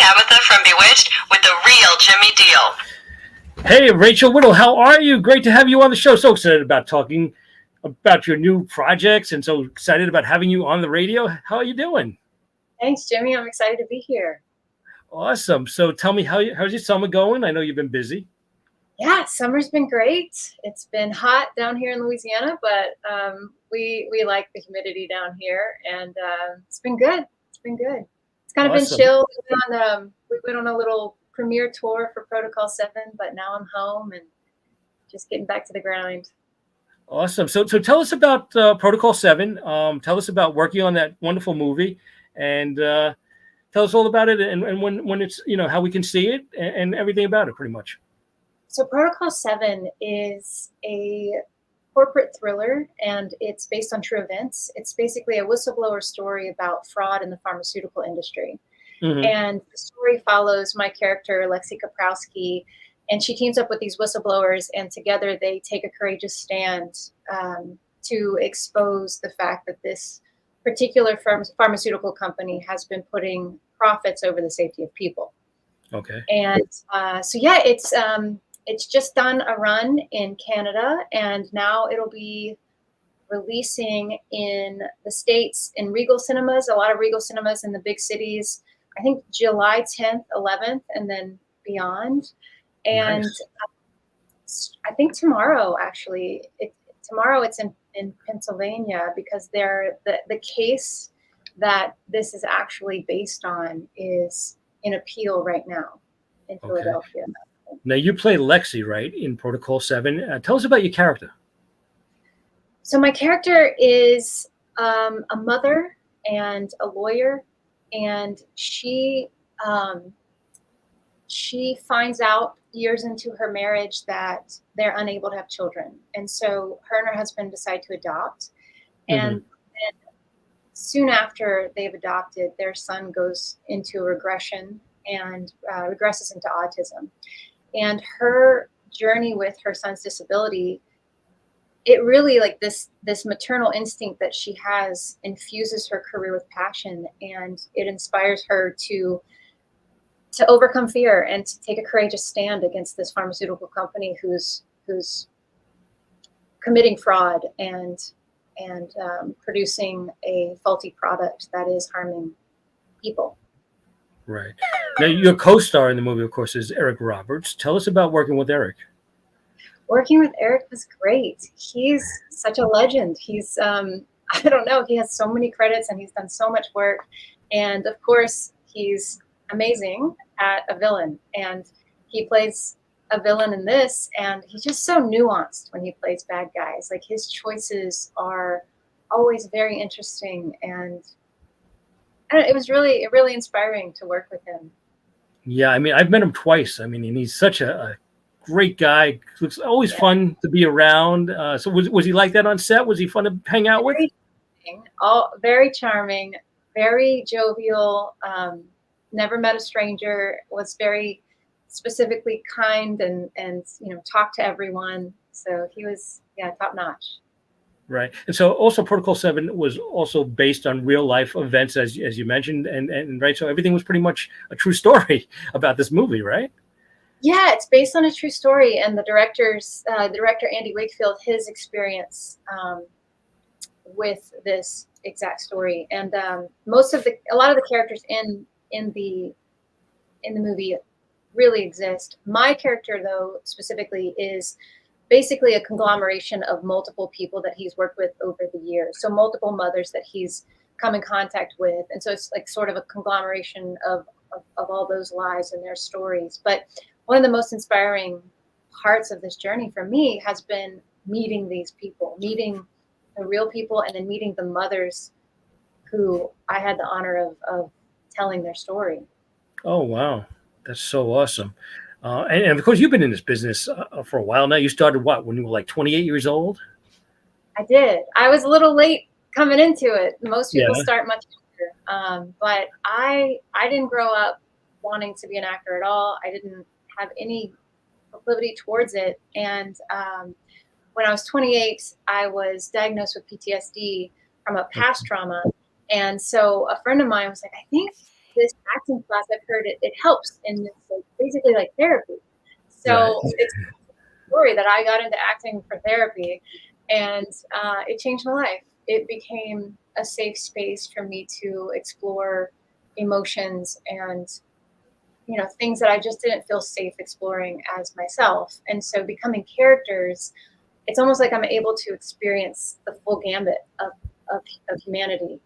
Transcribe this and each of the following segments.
Tabitha from Bewitched with the real Jimmy Deal. Hey, Rachel Whittle, how are you? Great to have you on the show. So excited about talking about your new projects and so excited about having you on the radio. How are you doing? Thanks, Jimmy. I'm excited to be here. Awesome. So tell me, how's your summer going? I know you've been busy. Yeah, summer's been great. It's been hot down here in Louisiana, but we like the humidity down here, and it's been good. It's been good. It's kind of Awesome. been chill. We went on a little premiere tour for Protocol 7, but now I'm home and just getting back to the grind. Awesome. So tell us about Protocol 7. Tell us about working on that wonderful movie, and tell us all about it and when it's, how we can see it and everything about it, pretty much. So Protocol 7 is a corporate thriller, and it's based on true events. It's basically a whistleblower story about fraud in the pharmaceutical industry. Mm-hmm. And the story follows my character, Lexi Kaprowski, and she teams up with these whistleblowers, and together they take a courageous stand to expose the fact that this particular pharmaceutical company has been putting profits over the safety of people. Okay. And it's just done a run in Canada, and now it'll be releasing in the States in Regal Cinemas, a lot of Regal Cinemas in the big cities, I think July 10th, 11th, and then beyond. And nice. I think tomorrow, actually, tomorrow it's in Pennsylvania, because the case that this is actually based on is in appeal right now in Philadelphia. Now, you play Lexi, right, in Protocol 7. Tell us about your character. So my character is a mother and a lawyer, and she finds out years into her marriage that they're unable to have children. And so her and her husband decide to adopt. And then soon after they've adopted, their son goes into a regression and regresses into autism. And her journey with her son's disability, it really, like this maternal instinct that she has, infuses her career with passion, and it inspires her to overcome fear and to take a courageous stand against this pharmaceutical company who's committing fraud and producing a faulty product that is harming people. Right. Now, your co-star in the movie, of course, is Eric Roberts. Tell us about working with Eric. Working with Eric was great. He's such a legend. He's, I don't know, he has so many credits and he's done so much work. And of course, he's amazing at a villain. And he plays a villain in this, and he's just so nuanced when he plays bad guys. Like, his choices are always very interesting, and it was really inspiring to work with him. Yeah, I mean, I've met him twice. I mean, and he's such a great guy. Looks always fun to be around. So was he like that on set? Was he fun to hang out with? Very charming, very jovial. Never met a stranger. Was very specifically kind and talked to everyone. So he was top notch. Right. And so also Protocol 7 was also based on real life events, as you mentioned, and right. So everything was pretty much a true story about this movie, right? Yeah, it's based on a true story, and the director Andy Wakefield, his experience with this exact story, and a lot of the characters in the movie really exist. My character, though, specifically is basically a conglomeration of multiple people that he's worked with over the years. So multiple mothers that he's come in contact with. And so it's like sort of a conglomeration of all those lives and their stories. But one of the most inspiring parts of this journey for me has been meeting these people, meeting the real people, and then meeting the mothers who I had the honor of telling their story. Oh, wow. That's so awesome. And of course, you've been in this business for a while now. You started when you were like 28 years old? I did. I was a little late coming into it. Most people start much younger. But I didn't grow up wanting to be an actor at all. I didn't have any proclivity towards it. And when I was 28, I was diagnosed with PTSD from a past trauma. And so a friend of mine was like, I think this acting class, I've heard it helps in this, like, basically like therapy. Right. So it's a story that I got into acting for therapy, and it changed my life. It became a safe space for me to explore emotions and, you know, things that I just didn't feel safe exploring as myself. And so becoming characters, it's almost like I'm able to experience the full gambit of humanity.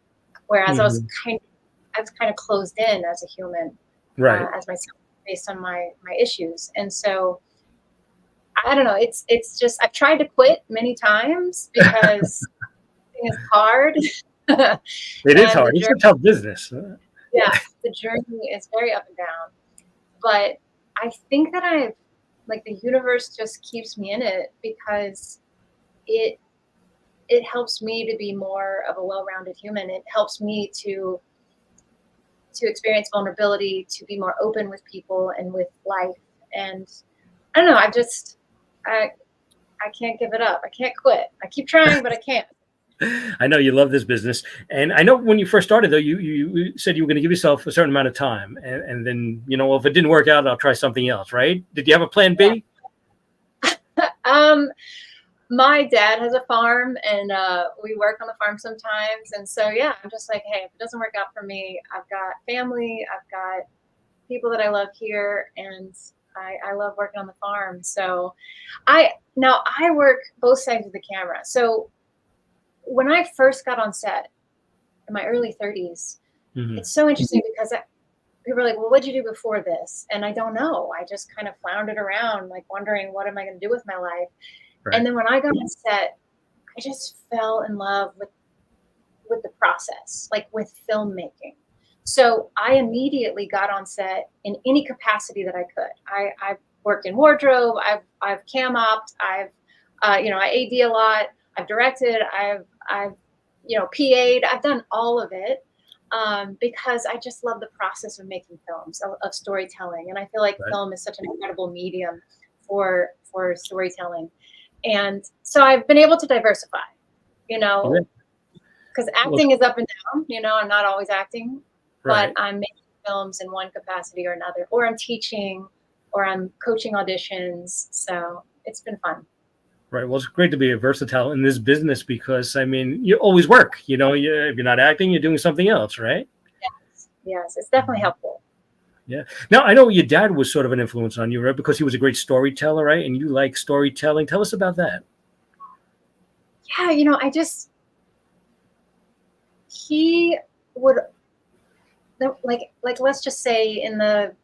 Whereas Mhm. I was kind of closed in as a human, Right. as myself based on my issues. And so I don't know, it's just I've tried to quit many times because it's hard. It is And the hard. It's a journey, tough business. yeah, the journey is very up and down. But I think that I've like the universe just keeps me in it because it it helps me to be more of a well-rounded human. It helps me to experience vulnerability, to be more open with people and with life. And I don't know, I I can't give it up. I can't quit. I keep trying, but I can't. I know you love this business, and I know when you first started, though, you said you were going to give yourself a certain amount of time, and then, you know, well, if it didn't work out, I'll try something else, right? Did you have a plan Yeah. B? Um, my dad has a farm, and we work on the farm sometimes. And so, yeah, I'm just like, hey, if it doesn't work out for me, I've got family, I've got people that I love here, and I love working on the farm. So I work both sides of the camera. So when I first got on set in my early 30s, Hmm. it's so interesting because people are like, well, what'd you do before this? And I don't know. I just kind of floundered around, like wondering, what am I going to do with my life? And Right. then when I got on set, I just fell in love with the process, like with filmmaking. So I immediately got on set in any capacity that I could. I've worked in wardrobe. I've cam opped. You know, I AD a lot. I've directed. I've you know, PA'd. I've done all of it because I just love the process of making films, of storytelling, and I feel like Right. film is such an incredible medium for storytelling. And so I've been able to diversify. You Yeah. know, because Well, acting is up and down. You know, I'm not always acting, but right. I'm making films in one capacity or another, or I'm teaching, or I'm coaching auditions. So it's been fun. Right. Well, it's great to be versatile in this business because, I mean, you always work. You know, if you're not acting, you're doing something else, right? Yes, it's definitely Mhm. helpful. Yeah. Now, I know your dad was sort of an influence on you, right? Because he was a great storyteller, right? And you like storytelling. Tell us about that. Yeah, you know, he would like let's just say in the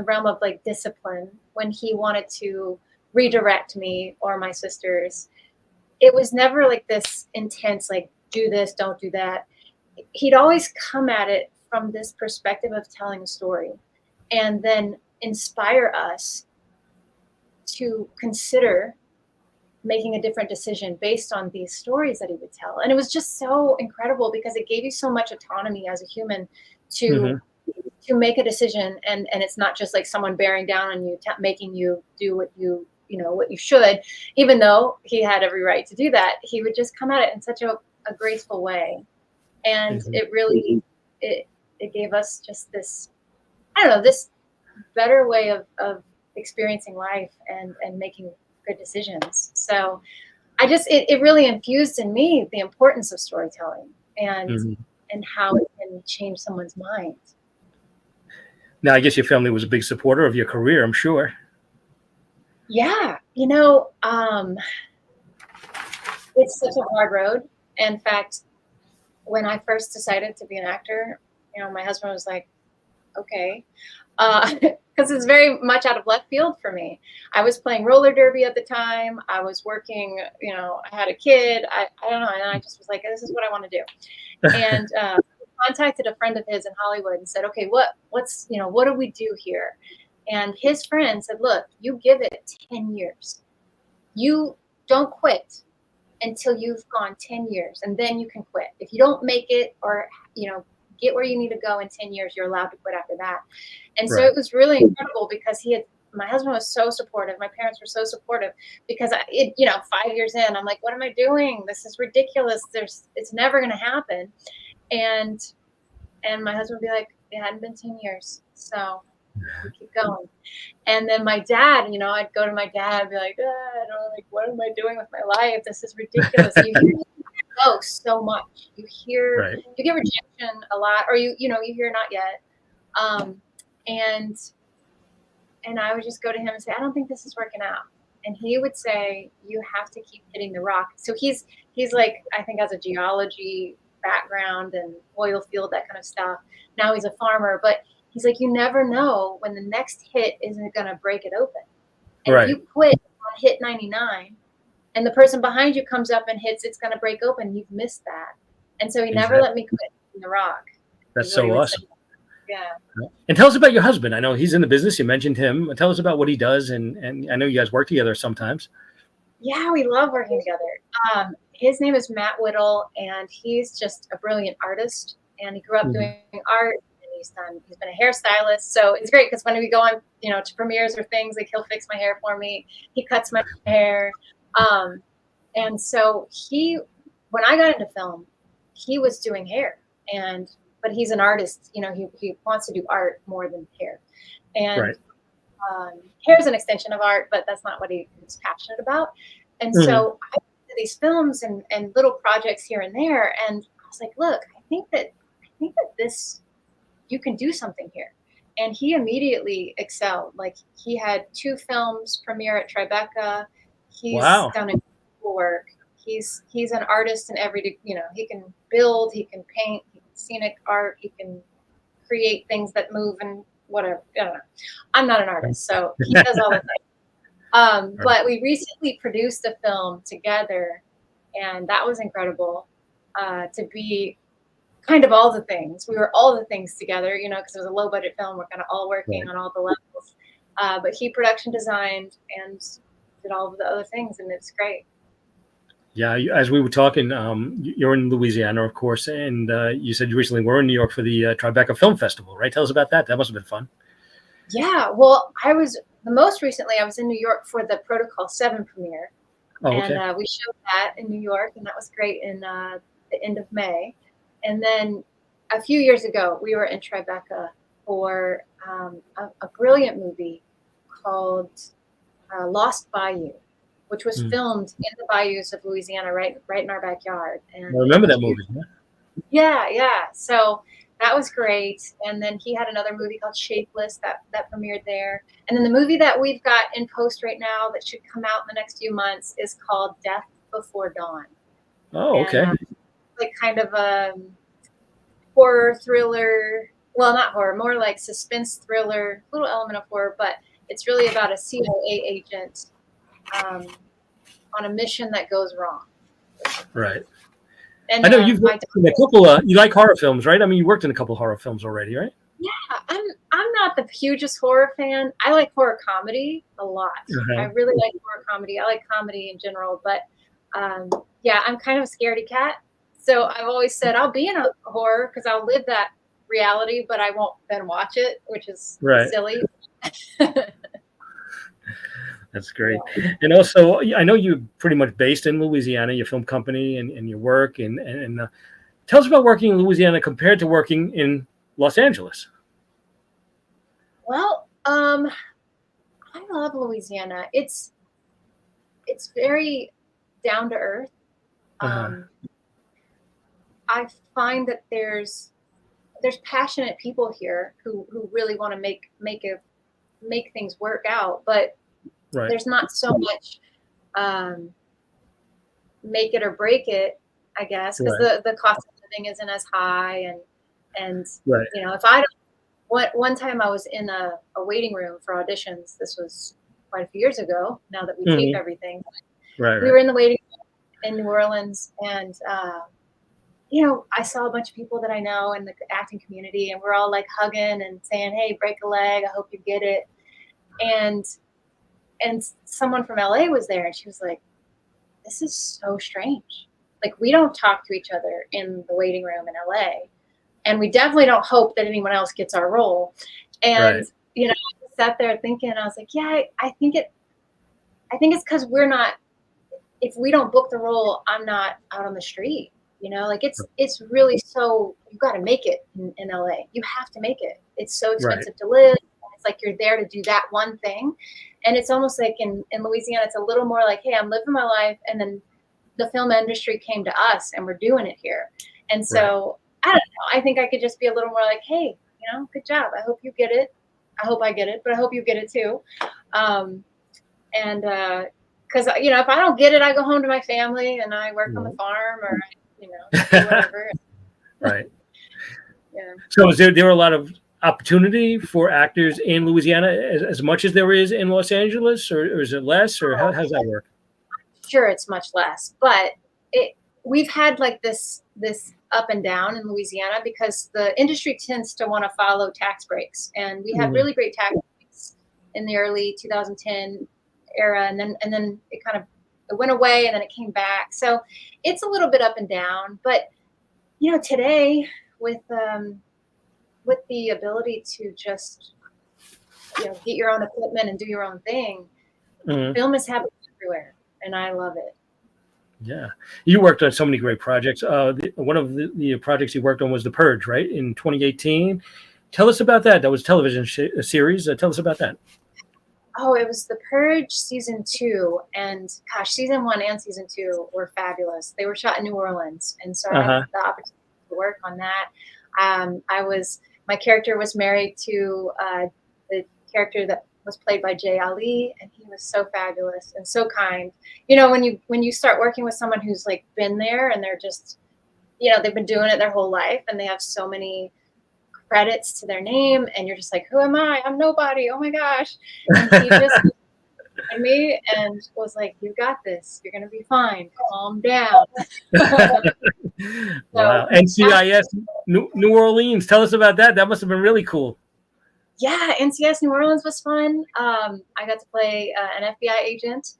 realm of like discipline, when he wanted to redirect me or my sisters, it was never like this intense, like, do this, don't do that. He'd always come at it from this perspective of telling a story and then inspire us to consider making a different decision based on these stories that he would tell. And it was just so incredible because it gave you so much autonomy as a human to Hmm. make a decision, and it's not just like someone bearing down on you, making you do what you know what you should. Even though he had every right to do that, he would just come at it in such a graceful way. And Hmm. it really it gave us just this, I don't know, this better way of experiencing life and making good decisions. So I just it really infused in me the importance of storytelling and Hmm. how it can change someone's mind. Now, I guess your family was a big supporter of your career, I'm sure. Yeah, you know, it's such a hard road. In fact, when I first decided to be an actor, you know, my husband was like, okay, because it's very much out of left field for me. I was playing roller derby at the time. I was working, you know, I had a kid. I don't know. And I just was like, this is what I want to do. And contacted a friend of his in Hollywood and said, okay, what's, you know, what do we do here? And his friend said, look, you give it 10 years. You don't quit until you've gone 10 years, and then you can quit. If you don't make it, or, you know, get where you need to go in 10 years, you're allowed to quit after that. And so Right. it was really incredible because my husband was so supportive. My parents were so supportive because you know, 5 years in, I'm like, what am I doing? This is ridiculous. It's never going to happen. And my husband would be like, It hadn't been 10 years. So we keep going. And then my dad, I'd go to my dad and be like, I don't know, like, what am I doing with my life? This is ridiculous. You hear ghosts so much. You Right. get rejection a lot, or you hear not yet. And I would just go to him and say, I don't think this is working out. And he would say, you have to keep hitting the rock. So he's like, I think has a geology background and oil field, that kind of stuff. Now he's a farmer, but he's like, you never know when the next hit isn't going to break it open. And Right. if you quit on hit 99 and the person behind you comes up and hits, it's going to break open. You've missed that. And so he never let me quit in the rock. That's so awesome. Yeah. And tell us about your husband. I know he's in the business. You mentioned him. Tell us about what he does. And I know you guys work together sometimes. Yeah, we love working together. His name is Matt Whittle, and he's just a brilliant artist. And he grew up doing art, and he's been a hairstylist. So it's great because when we go on, to premieres or things, like he'll fix my hair for me. He cuts my hair. And so when I got into film, he was doing hair, but he's an artist. He wants to do art more than hair. And Right. Hair is an extension of art, but that's not what he was passionate about. And so I did these films and little projects here and there. And I was like, look, I think that this, you can do something here. And he immediately excelled. Like, he had 2 films premiere at Tribeca. He's done incredible work. He's an artist in every, he can build, he can paint, he can scenic art, he can create things that move and whatever. I don't know. I'm not an artist, so he does all the things. But we recently produced a film together, and that was incredible to be kind of all the things. We were all the things together, because it was a low budget film. We're kind of all working on all the levels. But he production designed and did all of the other things, and it's great. Yeah, as we were talking, you're in Louisiana, of course, and you said you recently were in New York for the Tribeca Film Festival, right? Tell us about that. That must have been fun. Yeah, well, most recently I was in New York for the Protocol 7 premiere. Oh, okay. And we showed that in New York, and that was great in the end of May. And then a few years ago, we were in Tribeca for a brilliant movie called Lost Bayou, which was filmed in the bayous of Louisiana, right in our backyard. And I remember that movie. Yeah. So that was great. And then he had another movie called Shapeless that premiered there. And then the movie that we've got in post right now that should come out in the next few months is called Death Before Dawn. Oh, okay. And, like kind of a horror thriller. Well, not horror, more like suspense thriller, little element of horror, but it's really about a CIA agent on a mission that goes wrong. Right. And I know you've worked in a couple. You like horror films, right? I mean, you worked in a couple of horror films already, right? Yeah, I'm not the hugest horror fan. I like horror comedy a lot. I really like horror comedy. I like comedy in general, but yeah, I'm kind of a scaredy cat. So I've always said I'll be in a horror because I'll live that reality, but I won't then watch it, which is silly. That's great. Yeah. And also, I know you're pretty much based in Louisiana, your film company and your work. And tell us about working in Louisiana compared to working in Los Angeles. Well, I love Louisiana. It's very down to earth. I find that there's passionate people here who really want to make things work out, but there's not so much make it or break it, I guess, because the cost of living isn't as high, and if I don't. One time I was in a waiting room for auditions. This was quite a few years ago. Now that we tape everything, we were in the waiting room in New Orleans, and I saw a bunch of people that I know in the acting community, and we're all like hugging and saying, "Hey, break a leg. I hope you get it." And someone from LA was there, and she was like, "This is so strange. Like, we don't talk to each other in the waiting room in LA, and we definitely don't hope that anyone else gets our role." And I sat there thinking, I was like, "Yeah, I think it's because we're not. If we don't book the role, I'm not out on the street. Like it's really, so you got to make it in LA. You have to make it. It's so Right. expensive to live. It's like you're there to do that one thing. And it's almost like in Louisiana, it's a little more like, hey, I'm living my life. And then the film industry came to us and we're doing it here. And so I don't know. I think I could just be a little more like, hey, good job. I hope you get it. I hope I get it, but I hope you get it too. Because, if I don't get it, I go home to my family and I work on the farm or, do whatever. Right. Yeah. So is there a lot of opportunity for actors in Louisiana as much as there is in Los Angeles, or is it less, or how does that work? Sure, it's much less, but we've had like this up and down in Louisiana because the industry tends to want to follow tax breaks, and we had really great tax breaks in the early 2010 era, and then it went away, and then it came back. So it's a little bit up and down, but today with the ability to just get your own equipment and do your own thing, film is happening everywhere, and I love it. Yeah, you worked on so many great projects. One of the projects you worked on was The Purge, right, in 2018. Tell us about that. That was a television series. Tell us about that. Oh, it was The Purge season 2, and gosh, season 1 and season 2 were fabulous. They were shot in New Orleans, and so I had the opportunity to work on that. My character was married to the character that was played by Jay Ali, and he was so fabulous and so kind. When you start working with someone who's like been there and they're just, they've been doing it their whole life and they have so many credits to their name, and you're just like, who am I? I'm nobody. Oh my gosh. And he just looked at me and was like, you got this. You're going to be fine. Calm down. Wow. NCIS New Orleans. Tell us about that. That must have been really cool. Yeah, NCIS New Orleans was fun. I got to play an FBI agent.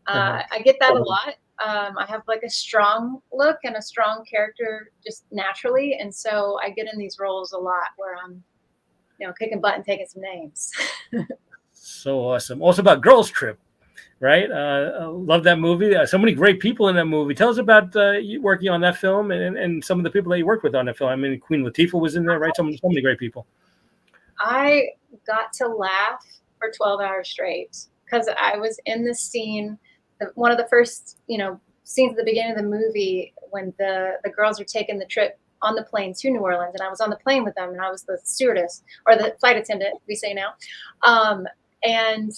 I get that a lot. I have like a strong look and a strong character just naturally, and so I get in these roles a lot where I'm, kicking butt and taking some names. So awesome. Also about Girls Trip, right? Love that movie. So many great people in that movie. Tell us about you working on that film and some of the people that you worked with on that film. I mean, Queen Latifah was in there, right? So many great people. I got to laugh for 12 hours straight because I was in this scene, one of the first, scenes at the beginning of the movie when the girls are taking the trip on the plane to New Orleans, and I was on the plane with them, and I was the stewardess or the flight attendant, we say now. And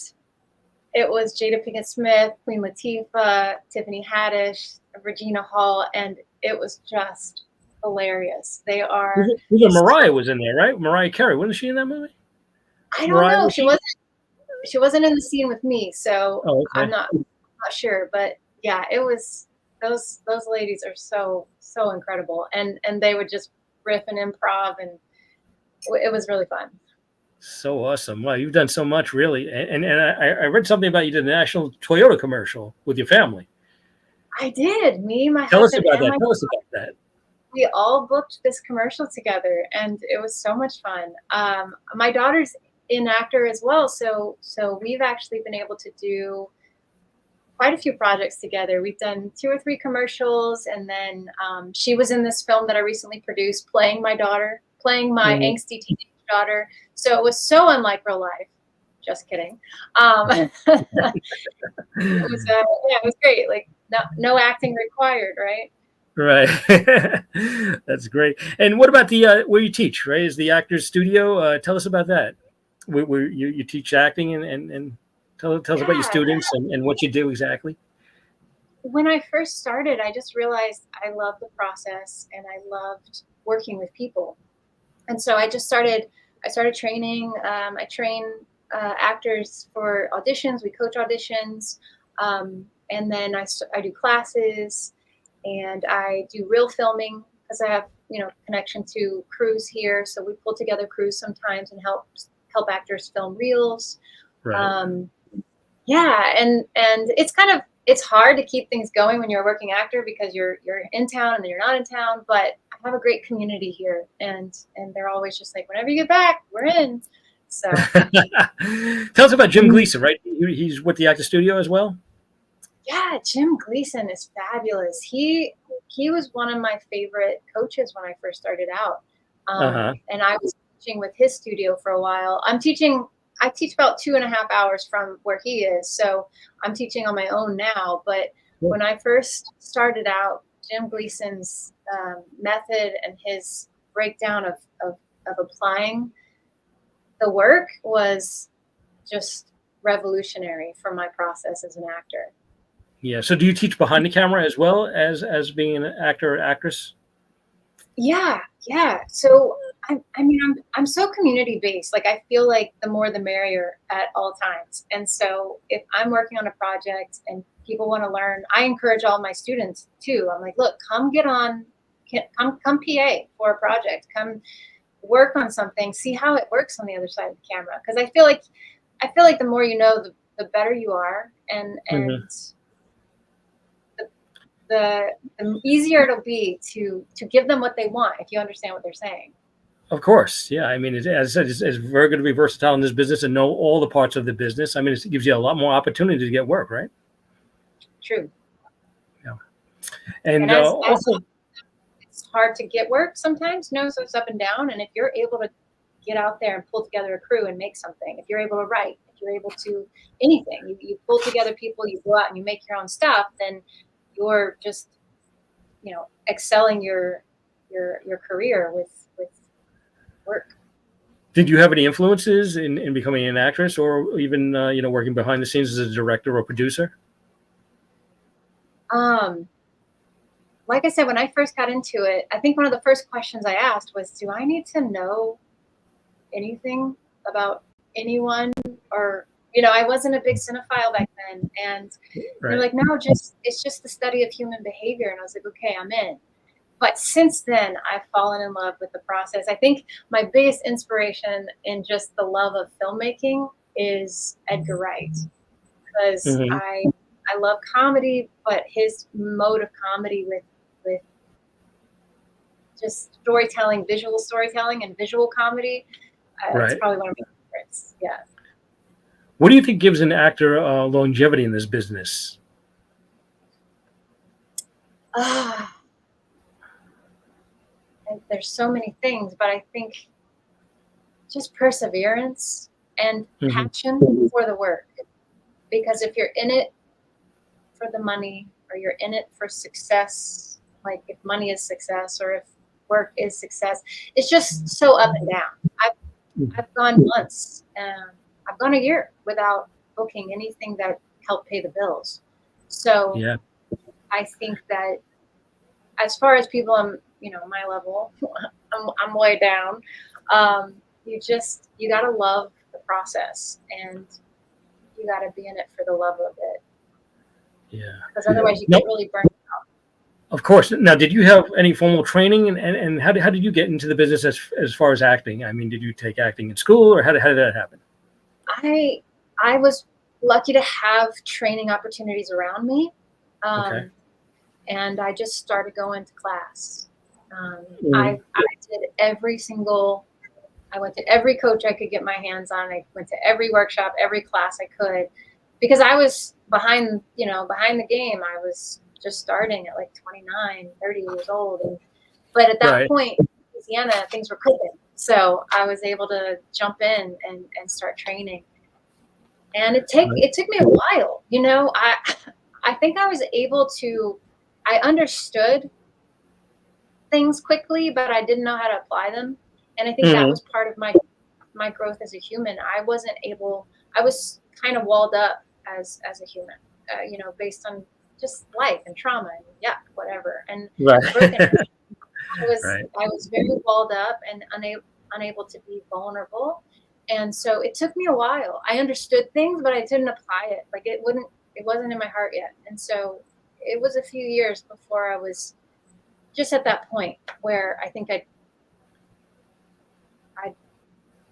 it was Jada Pinkett Smith, Queen Latifah, Tiffany Haddish, Regina Hall, and it was just hilarious. They are. Mariah was in there, right? Mariah Carey, wasn't she in that movie? I don't know. She wasn't in the scene with me, so I'm not sure. But yeah, it was those ladies are so incredible, and they would just riff and improv, and it was really fun. So awesome! Wow, you've done so much, really. And I read something about you did a national Toyota commercial with your family. I did. My Tell us husband about and that. Tell us about that. We all booked this commercial together, and it was so much fun. My daughter's an actor as well, so we've actually been able to do quite a few projects together. We've done 2 or 3 commercials, and then she was in this film that I recently produced, playing my angsty teenage daughter. So it was so unlike real life. Just kidding. It was great. Like no acting required, right? Right. That's great. And what about the where you teach, right? Is the Actors Studio? Tell us about that. Where you teach acting and tell us about your students and what you do exactly. When I first started, I just realized I loved the process and I loved working with people. And so I started training. I train actors for auditions. We coach auditions. And then I do classes. And I do reel filming because I have, connection to crews here. So we pull together crews sometimes and help actors film reels. Right. And it's hard to keep things going when you're a working actor because you're in town and then you're not in town. But I have a great community here, and they're always just like, whenever you get back, we're in. So tell us about Jim Gleason, right? He's with the Actors Studio as well. Yeah, Jim Gleason is fabulous. He he was one of my favorite coaches when I first started out. Uh-huh. And I was teaching with his studio for a while. I teach about 2.5 hours from where he is. So I'm teaching on my own now. But when I first started out, Jim Gleason's method and his breakdown of applying the work was just revolutionary for my process as an actor. Yeah. So do you teach behind the camera as well as being an actor or actress? Yeah. So I'm so community based. Like I feel like the more the merrier at all times. And so if I'm working on a project and people want to learn, I encourage all my students too. I'm like, look, come come PA for a project. Come work on something. See how it works on the other side of the camera. Because I feel like the more you know, the better you are, and the easier it'll be to give them what they want if you understand what they're saying. Of course. Yeah. I mean, as I said, it's very good to be versatile in this business and know all the parts of the business. I mean, it gives you a lot more opportunity to get work, right? True. Yeah. And also, it's hard to get work sometimes, so it's up and down. And if you're able to get out there and pull together a crew and make something, if you're able to write, if you're able to anything, you pull together people, you go out and you make your own stuff, then you're just, excelling your career with work. Did you have any influences in becoming an actress, or even working behind the scenes as a director or producer? Like I said, when I first got into it, I think one of the first questions I asked was, do I need to know anything about anyone? Or, I wasn't a big cinephile back then. And they're like, no, it's just the study of human behavior. And I was like, okay, I'm in. But since then, I've fallen in love with the process. I think my biggest inspiration in just the love of filmmaking is Edgar Wright, because I love comedy, but his mode of comedy with just storytelling, visual storytelling and visual comedy, it's probably one of my favorites. Yeah. What do you think gives an actor longevity in this business? There's so many things, but I think just perseverance and passion for the work. Because if you're in it for the money, or you're in it for success, like if money is success or if work is success, it's just so up and down. I've gone months, and I've gone a year without booking anything that helped pay the bills. So yeah. I think that as far as people on my level, I'm way down. You gotta love the process, and you gotta be in it for the love of it. Yeah. Because otherwise you get really burnt out. Of course. Now, did you have any formal training, and how did you get into the business as far as acting? I mean, did you take acting in school, or how did that happen? I was lucky to have training opportunities around me. And I just started going to class. I went to every coach I could get my hands on. I went to every workshop, every class I could, because I was behind the game. I was just starting at like 29, 30 years old. But at that point in Louisiana, things were cooking. So I was able to jump in and start training. And it took me a while. I think I was able to, I understood things quickly, but I didn't know how to apply them. And I think that was part of my growth as a human. I was kind of walled up as a human, based on just life and trauma and whatever. And I was very walled up and unable to be vulnerable. And so it took me a while. I understood things, but I didn't apply it. Like it wasn't in my heart yet. And so it was a few years before I was just at that point where I think I'd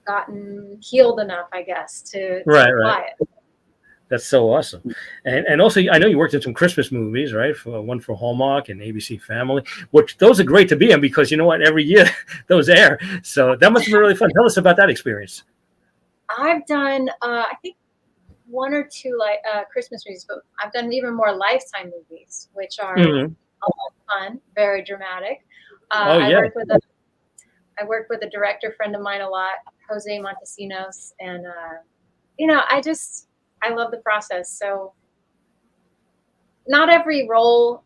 gotten healed enough, I guess, to apply it. That's so awesome. And also, I know you worked in some Christmas movies, right? One for Hallmark and ABC Family, which those are great to be in, because you know what? Every year those air. So that must have been really fun. Tell us about that experience. I've done, I think, one or two Christmas movies, but I've done even more Lifetime movies, which are a lot of fun, very dramatic. Oh I yeah. work with a director friend of mine a lot, Jose Montesinos, and I love the process. So not every role,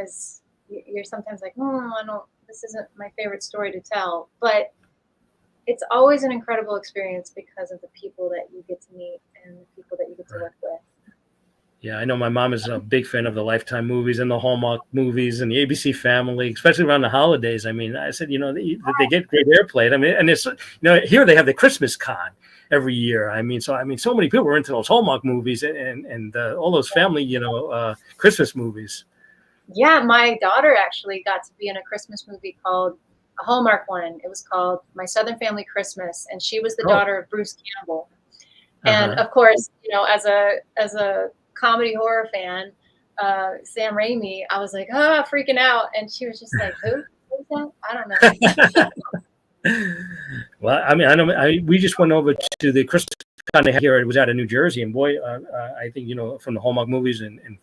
is you're sometimes like, I don't. This isn't my favorite story to tell, but it's always an incredible experience because of the people that you get to meet and the people that you get to work with. Yeah, I know my mom is a big fan of the Lifetime movies and the Hallmark movies and the ABC Family, especially around the holidays. I mean, I said, they get great airplay. I mean, and it's, here they have the Christmas con every year. I mean, so many people are into those Hallmark movies and all those family, Christmas movies. Yeah, my daughter actually got to be in a Christmas movie called a Hallmark one. It was called My Southern Family Christmas, and she was the daughter of Bruce Campbell. And of course, as a comedy horror fan, Sam Raimi, I was like, freaking out. And she was just like, who's that? I don't know. Well, I mean, we just went over to the Christmas con they had here. It was out of New Jersey, and boy, I think from the Hallmark movies and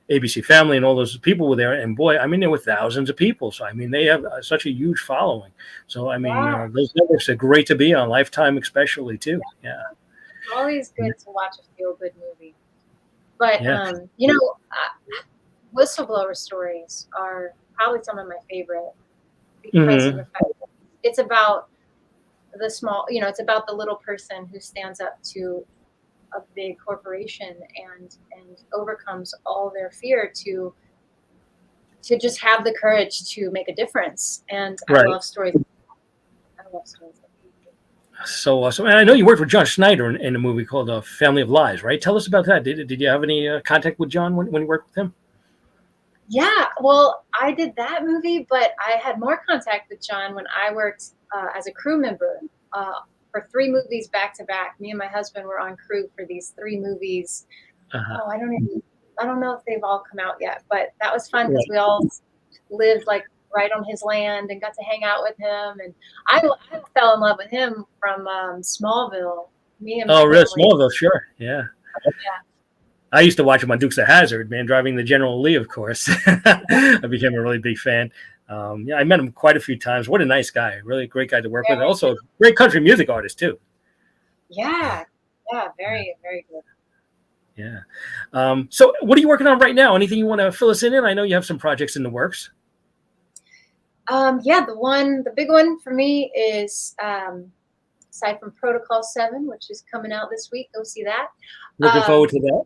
ABC Family and all those people were there. And boy, I mean, there were thousands of people. So I mean, they have such a huge following. So I mean, Wow. those networks are great to be on, Lifetime especially too. Yeah. It's always good to watch a feel-good movie. But, Yeah. whistleblower stories are probably some of my favorite because of the fact that it's about the small, it's about the little person who stands up to a big corporation and overcomes all their fear to just have the courage to make a difference. And Right. I love stories. So awesome. And I know you worked with John Schneider in a movie called Family of Lies, right? Tell us about that. Did you have any contact with John when you worked with him? Yeah, well, I did that movie, but I had more contact with John when I worked as a crew member for 3 movies back to back. Me and my husband were on crew for these 3 movies. I don't know if they've all come out yet, but that was fun because we all lived like right on his land and got to hang out with him. And I fell in love with him from Smallville. Me and my really? family. Smallville, sure. Yeah. I used to watch him on Dukes of Hazzard, man, driving the General Lee, of course. I became a really big fan. I met him quite a few times. What a nice guy. Really great guy to work with. Also, great country music artist, too. Yeah, very, very good. Yeah. So what are you working on right now? Anything you want to fill us in? I know you have some projects in the works. The big one for me is aside from Protocol 7, which is coming out this week. Go see that. Looking forward to that.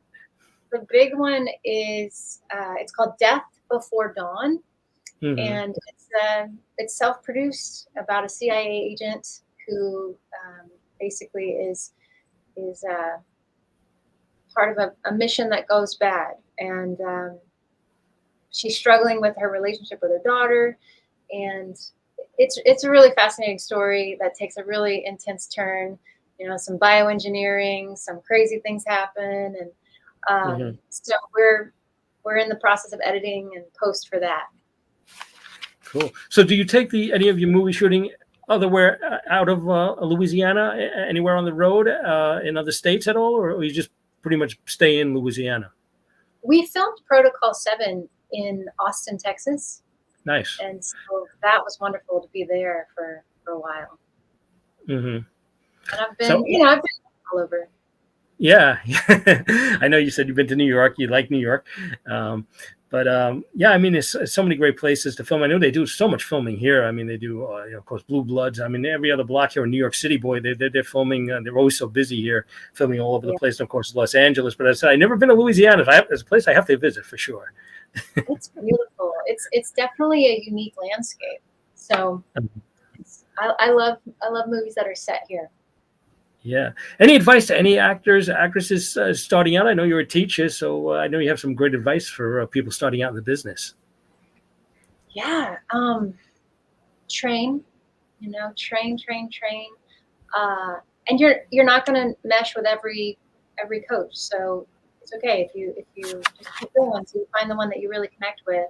The big one is it's called Death Before Dawn, and it's self-produced about a CIA agent who basically is part of a mission that goes bad, and she's struggling with her relationship with her daughter, and it's a really fascinating story that takes a really intense turn. Some bioengineering, some crazy things happen, and so we're in the process of editing and post for that. Cool. So do you take any of your movie shooting otherwhere out of Louisiana, anywhere on the road, in other states at all, or you just pretty much stay in Louisiana? We filmed Protocol 7 in Austin, Texas. Nice. And so that was wonderful to be there for a while. And I've been all over. Yeah. I know you said you've been to New York. You like New York. But I mean, there's so many great places to film. I know they do so much filming here. I mean, they do, of course, Blue Bloods. I mean, every other block here in New York City, boy, they're filming. They're always so busy here, filming all over the place. And of course, Los Angeles. But I said I've never been to Louisiana. There's a place I have to visit for sure. It's beautiful. It's definitely a unique landscape. So I love movies that are set here. Yeah. Any advice to any actors, actresses starting out? I know you're a teacher, so I know you have some great advice for people starting out in the business. Yeah. Train. Train. And you're not going to mesh with every coach, so it's okay if you just pick the ones, you find the one that you really connect with.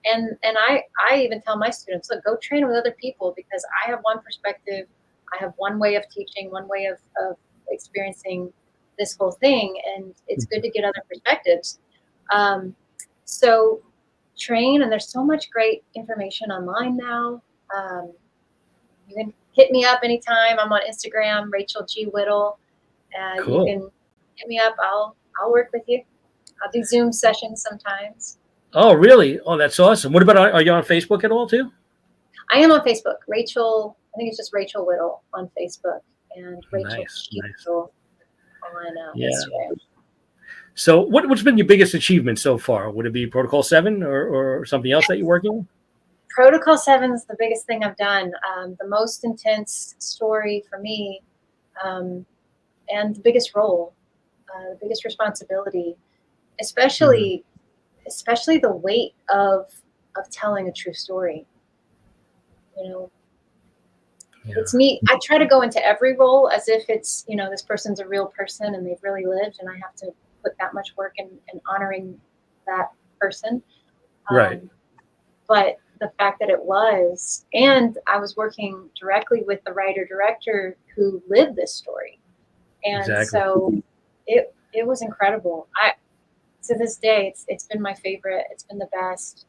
And I even tell my students, look, go train with other people, because I have one perspective. I have one way of teaching, one way of experiencing this whole thing, and it's good to get other perspectives. So train, and there's so much great information online now. You can hit me up anytime. I'm on Instagram, Rachel G. Whittle. Cool. You can hit me up. I'll work with you. I'll do Zoom sessions sometimes. Oh, really? Oh, that's awesome. What about, are you on Facebook at all too? I am on Facebook. Rachel, I think it's just Rachel Whittle on Facebook, and Rachel Nice, G. nice. Whittle on Yeah. Instagram. So what's been your biggest achievement so far? Would it be Protocol 7 or something else that you're working on? Protocol 7 is the biggest thing I've done. The most intense story for me, and the biggest role, the biggest responsibility, especially the weight of telling a true story. You know, Yeah. it's me. I try to go into every role as if it's, this person's a real person and they've really lived, and I have to put that much work in honoring that person. Right. But the fact that it was, and I was working directly with the writer director who lived this story, and Exactly. so it was incredible. To this day, it's been my favorite. It's been the best.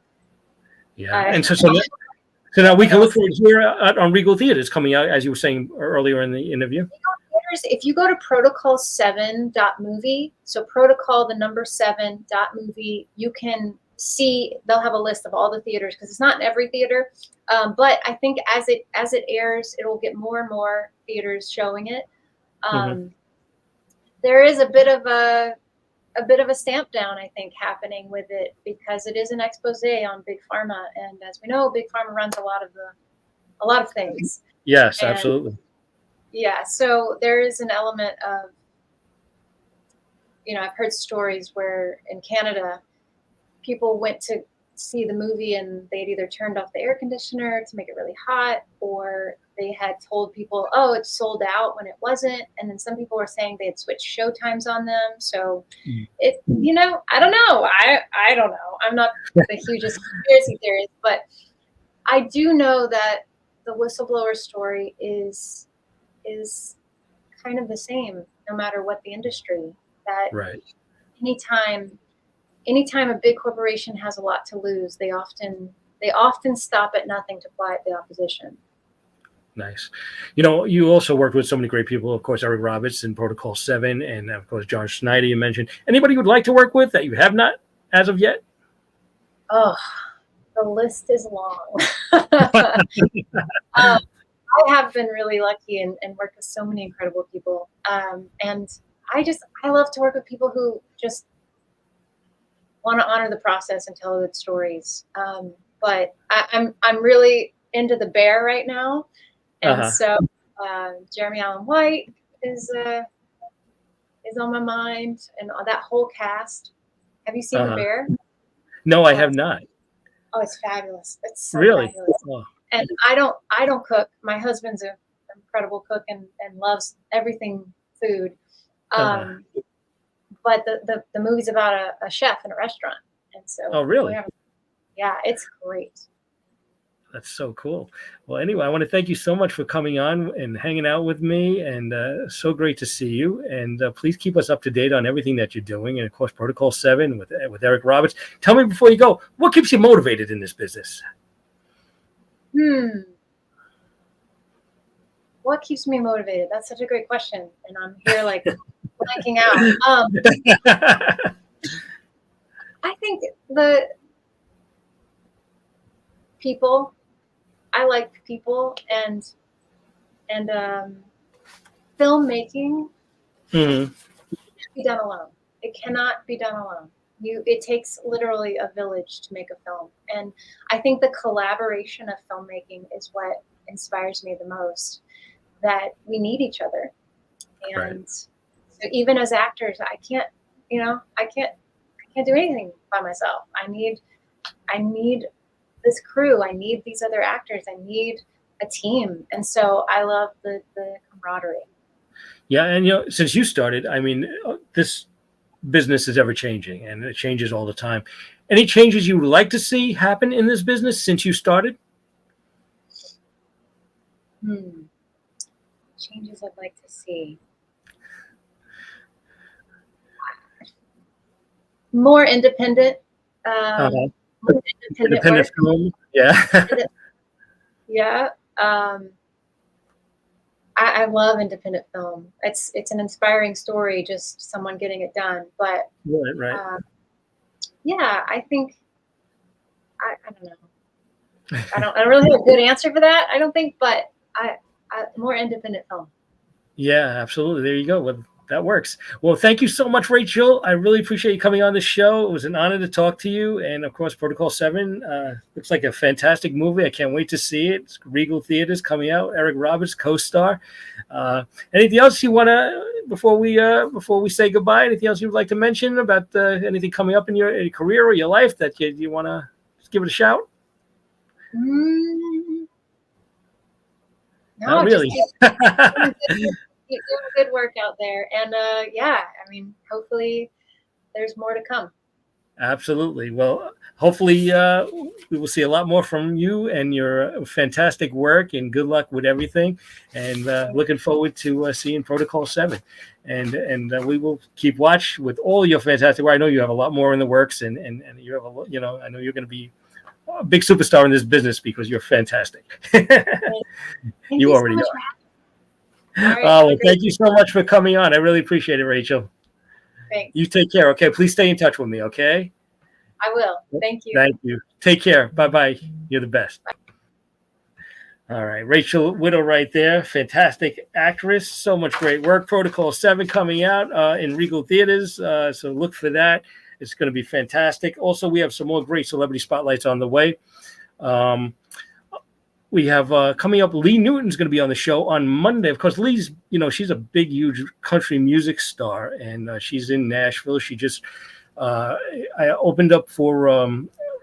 Yeah. And so now we can look for it here on Regal Theaters coming out, as you were saying earlier in the interview. If you go to protocol7.movie, so protocol the number 7.movie, you can see they'll have a list of all the theaters, because it's not in every theater, but I think as it airs, it will get more and more theaters showing it. There is a bit of a stamp down, I think, happening with it, because it is an expose on Big Pharma, and as we know, Big Pharma runs a lot of things. Yes, absolutely. Yeah, so there is an element of, I've heard stories where in Canada, people went to see the movie and they'd either turned off the air conditioner to make it really hot, or they had told people, oh, it's sold out, when it wasn't. And then some people were saying they had switched show times on them. So I don't know. I don't know. I'm not the hugest conspiracy theorist, but I do know that the whistleblower story is kind of the same, no matter what the industry. That right. Anytime a big corporation has a lot to lose, they often stop at nothing to quiet the opposition. Nice. You also worked with so many great people, of course, Eric Roberts in Protocol 7, and of course, John Schneider, you mentioned. Anybody you would like to work with that you have not as of yet? Oh, the list is long. I have been really lucky and worked with so many incredible people. And I love to work with people who just want to honor the process and tell good stories. But I'm really into the Bear right now. And so Jeremy Allen White is on my mind, and that whole cast. Have you seen The Bear? No, I have not. Oh, it's fabulous. It's so really fabulous. Oh. And I don't cook. My husband's an incredible cook and loves everything food. But the movie's about a chef in a restaurant, and so. Oh, really? Yeah, it's great. That's so cool. Well, anyway, I want to thank you so much for coming on and hanging out with me, and so great to see you. And please keep us up to date on everything that you're doing, and of course, Protocol 7 with Eric Roberts. Tell me before you go, what keeps you motivated in this business? What keeps me motivated? That's such a great question, and I'm here like blanking out. I think the people. I like people, and filmmaking can't be done alone. It cannot be done alone. It takes literally a village to make a film, and I think the collaboration of filmmaking is what inspires me the most. That we need each other, and so even as actors, I can't do anything by myself. I need this crew. I need these other actors. I need a team. And so I love the camaraderie. Yeah. And, since you started, I mean, this business is ever changing, and it changes all the time. Any changes you would like to see happen in this business since you started? Changes I'd like to see. More independent, independent work. film. Yeah. Yeah. I love independent film. It's an inspiring story, just someone getting it done. But Right. yeah, I think I don't know. I don't really have a good answer for that. I don't think, but I more independent film. Yeah, absolutely. There you go. Well, that works. Well, thank you so much, Rachel. I really appreciate you coming on the show. It was an honor to talk to you. And of course, Protocol 7 looks like a fantastic movie. I can't wait to see it. It's Regal Theaters coming out. Eric Roberts, co-star. Anything else you want to, before we say goodbye, anything else you would like to mention about anything coming up in your career or your life that you want to give it a shout? No, Not really. Keep doing good work out there, and yeah, I mean, hopefully there's more to come. Absolutely. Well, hopefully we will see a lot more from you and your fantastic work, and good luck with everything. And looking forward to seeing Protocol 7. And we will keep watch with all your fantastic work. I know you have a lot more in the works, and you have I know you're going to be a big superstar in this business because you're fantastic. You already are. Right, well, thank you so much for coming on. I really appreciate it, Rachel. Thanks. You take care. Okay. Please stay in touch with me. Okay. I will. Thank you. Thank you. Take care. Bye-bye. You're the best. All right. Rachel Widow right there. Fantastic actress. So much great work. Protocol 7 coming out in Regal Theaters. So look for that. It's going to be fantastic. Also, we have some more great celebrity spotlights on the way. We have coming up, Lee Newton's going to be on the show on Monday. Of course, Lee's, she's a big, huge country music star, and she's in Nashville. She just, I opened up for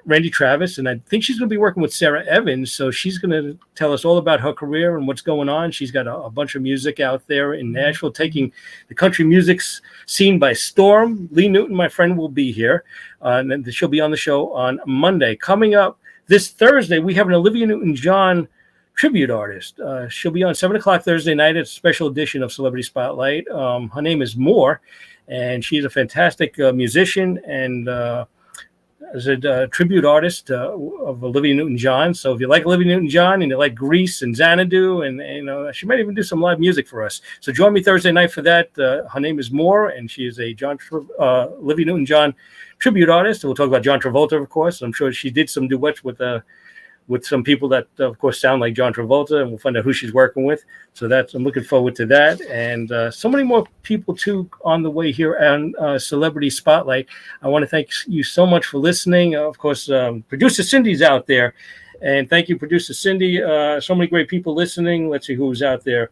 Randy Travis, and I think she's going to be working with Sarah Evans. So she's going to tell us all about her career and what's going on. She's got a bunch of music out there in Nashville, taking the country music scene by storm. Lee Newton, my friend, will be here, and then she'll be on the show on Monday. Coming up this Thursday, we have an Olivia Newton-John tribute artist. She'll be on 7 o'clock Thursday night. It's a special edition of Celebrity Spotlight. Her name is Moore, and she's a fantastic musician and is a tribute artist of Olivia Newton-John. So if you like Olivia Newton-John and you like Grease and Xanadu, and she might even do some live music for us. So join me Thursday night for that. Her name is Moore, and she is a Olivia Newton-John tribute artist. And we'll talk about John Travolta, of course. I'm sure she did some duets with some people that, of course, sound like John Travolta, and we'll find out who she's working with. So I'm looking forward to that. And so many more people, too, on the way here on Celebrity Spotlight. I want to thank you so much for listening. Of course, Producer Cindy's out there. And thank you, Producer Cindy. So many great people listening. Let's see who's out there.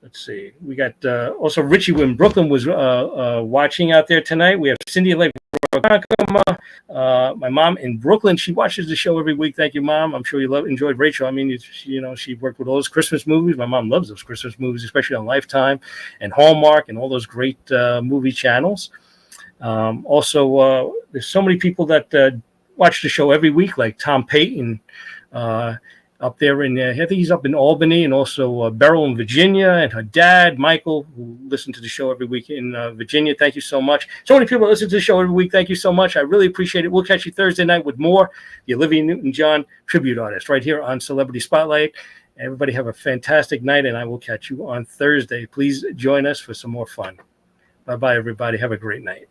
Let's see. We got also Richie in Brooklyn was watching out there tonight. We have Cindy Lake. My mom in Brooklyn, she watches the show every week. Thank you, Mom. I'm sure you enjoyed Rachel. I mean, she worked with all those Christmas movies. My mom loves those Christmas movies, especially on Lifetime and Hallmark and all those great movie channels. Also, there's so many people that watch the show every week, like Tom Payton up there in, I think he's up in Albany, and also Beryl in Virginia, and her dad, Michael, who listen to the show every week in Virginia. Thank you so much. So many people listen to the show every week. Thank you so much. I really appreciate it. We'll catch you Thursday night with more, the Olivia Newton-John tribute artist, right here on Celebrity Spotlight. Everybody have a fantastic night, and I will catch you on Thursday. Please join us for some more fun. Bye-bye, everybody. Have a great night.